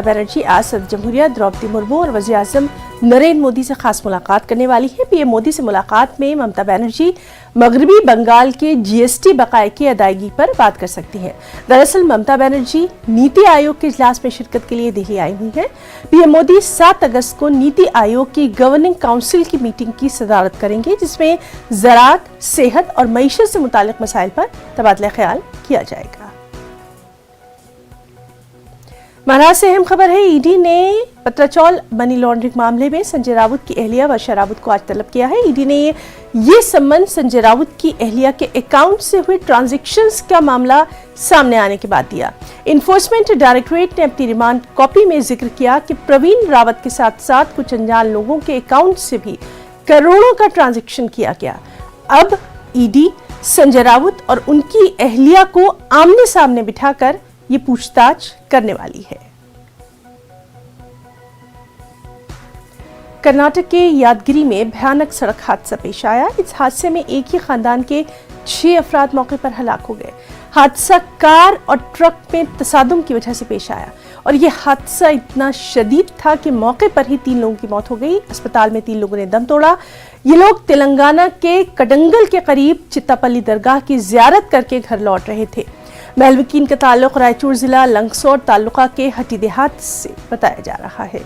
बनर्जी आज सदर जमहूरिया द्रौपदी मुर्मू और वज़ीर आज़म नरेंद्र मोदी से खास मुलाकात करने वाली है। पीएम मोदी से मुलाकात में ममता बनर्जी मगरबी बंगाल के जीएसटी बकाये की अदायगी पर बात कर सकती हैं। दरअसल ममता बनर्जी नीति आयोग के इजलास में शिरकत के लिए दिल्ली आई हुई हैं। पीएम मोदी 7 अगस्त को नीति आयोग की गवर्निंग काउंसिल की मीटिंग की सदारत करेंगे, जिसमें ज़राअत, सेहत और मईशत से मुतालिक मसाइल पर तबादला ख्याल किया जाएगा। महाराष्ट्र से अहम खबर है। ईडी ने पत्राचौल मनी लॉन्ड्रिंग मामले में संजय राउत की अहलिया वर्षा राउत को आज तलब किया है। ईडी ने ये सम्मन संजय राउत की अहलिया के अकाउंट से हुए ट्रांजैक्शंस का मामला सामने आने के बाद दिया। इन्फोर्समेंट डायरेक्टरेट ने अपनी रिमांड कॉपी में जिक्र किया कि प्रवीण रावत के साथ साथ कुछ अनजान लोगों के अकाउंट से भी करोड़ों का ट्रांजैक्शन किया गया। अब ईडी संजय राउत और उनकी अहलिया को आमने सामने बिठाकर ये पूछताछ करने वाली है। कर्नाटक के यादगिरी में भयानक सड़क हादसा पेश आया। इस हादसे में एक ही खानदान के 6 अफराद मौके पर हलाक हो गए। हादसा कार और ट्रक में तसादुम की वजह से पेश आया और यह हादसा इतना शदीद था कि मौके पर ही 3 लोगों की मौत हो गई। अस्पताल में 3 लोगों ने दम तोड़ा। ये लोग तेलंगाना के कड़ंगल के करीब चित्तापल्ली दरगाह की जियारत करके घर लौट रहे थे। महलवकीन का ताल्लुक रायचूर जिला लंगसौर तालुका के हटी देहात से बताया जा रहा है।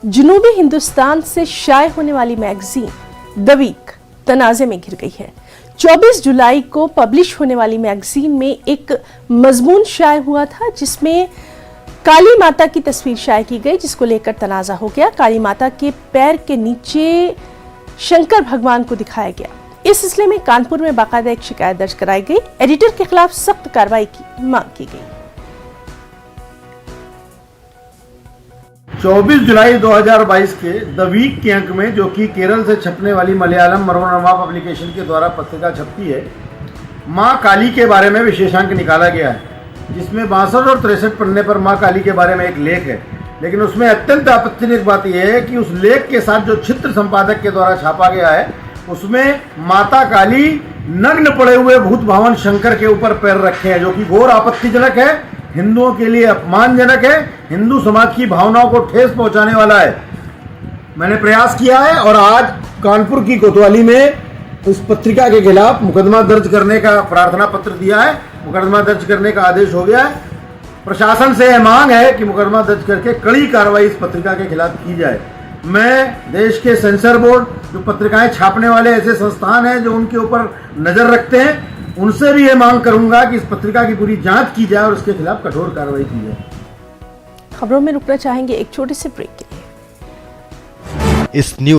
जनूबी हिंदुस्तान से शाये होने वाली मैगजीन द वीक तनाज़े में घिर गई है। 24 जुलाई को पब्लिश होने वाली मैगजीन में एक मजमून शाये हुआ था, जिसमें काली माता की तस्वीर शाये की गई, जिसको लेकर तनाज़ा हो गया। काली माता के पैर के नीचे शंकर भगवान को दिखाया गया। इस सिलसिले में कानपुर में बाकायदा एक शिकायत दर्ज कराई गई। एडिटर के खिलाफ सख्त कार्रवाई की मांग की गई। 24 जुलाई 2022 के द वीक के अंक में, जो कि केरल से छपने वाली मलयालम मनोरमा पब्लिकेशन के द्वारा पत्रिका छपती है, माँ काली के बारे में विशेषांक निकाला गया है, जिसमें 62 और 63 पन्ने पर माँ काली के बारे में एक लेख है। लेकिन उसमें अत्यंत आपत्तिजनक बात यह है कि उस लेख के साथ जो चित्र संपादक के द्वारा छापा गया है, उसमें माता काली नग्न पड़े हुए भूत भावन शंकर के ऊपर पैर रखे हैं, जो कि घोर आपत्तिजनक है, हिंदुओं के लिए अपमानजनक है, हिंदू समाज की भावनाओं को ठेस पहुंचाने वाला है। मैंने प्रयास किया है और आज कानपुर की कोतवाली में उस पत्रिका के खिलाफ मुकदमा दर्ज करने का प्रार्थना पत्र दिया है। मुकदमा दर्ज करने का आदेश हो गया है। प्रशासन से यह मांग है कि मुकदमा दर्ज करके कड़ी कार्रवाई इस पत्रिका के खिलाफ की जाए। मैं देश के सेंसर बोर्ड, जो पत्रिकाएं छापने वाले ऐसे संस्थान हैं जो उनके ऊपर नजर रखते हैं, उनसे भी यह मांग करूंगा कि इस पत्रिका की पूरी जांच की जाए और उसके खिलाफ कठोर कार्रवाई की जाए। खबरों में रुकना चाहेंगे एक छोटे से ब्रेक के लिए। इस न्यूज